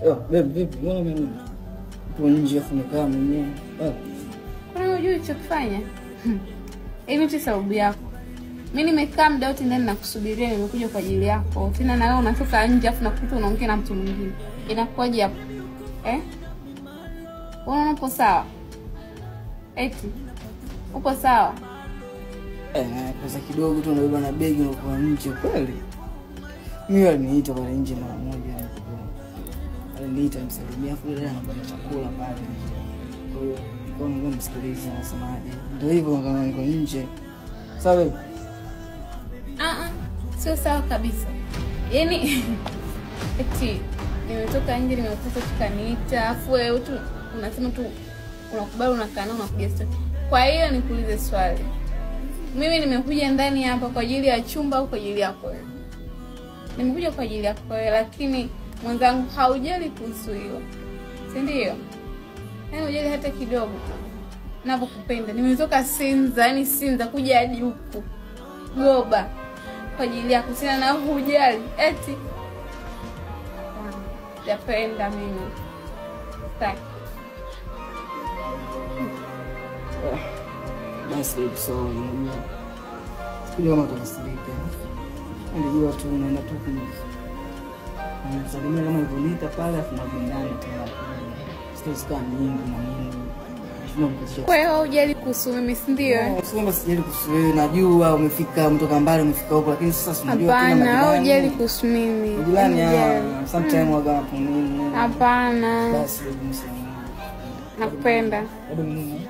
Baby, mbona mimi nje afunika mwenyewe? Kwa nini unajua cha kufanya? Hivi tu sababu yako. Mimi nimekaa muda wote ndani nakusubiria, nimekuja kwa ajili yako. Tena na wewe unatoka nje afu nakuta unaongea na mtu mwingine. Inakuwaje hapo? Wewe upo sawa? Eti upo sawa? Pesa kidogo tu unabeba na begi na kwa nje kweli. Mimi aliniita pale nje mara moja. Aliniita msalimia afu leo anapata chakula pale. Kwa hiyo kwa nini msikilize anasemaje? Ndio hivyo kama niko nje. Sawa? Sio sawa kabisa. Yaani eti nimetoka nje nimekuta tukaniita afu wewe tu unasema tu unakubali unakaa na unakuja story. Kwa hiyo nikuulize swali. Mimi nimekuja ndani hapa kwa ajili ya chumba au kwa ajili yako wewe? Nimekuja kwa ajili yako wewe, lakini mwenzangu haujali kuhusu hilo. Si ndio? Yaani hujali hata kidogo. Ninapokupenda. Nimetoka Sinza kuja hadi huku. Goba kwa ajili yako, sina na hujali. Eti yapenda mimi. Sasa basi so unajua sikujua kama tunasilika. Ndio tu unaenda tu kumsalimia kama ilivyoita pale afu mabindani tena. Sasa nyingi na nini. Kwa hiyo hujali kuhusu mimi, si ndio? Sio sijali kuhusu wewe, najua umefika mtoka mbali umefika huko, lakini sasa unajua tena hapana, hujali kuhusu mimi. Jirani sometimes waga hapo nini. Hapana. Basi msema. Nakupenda. Bado mimi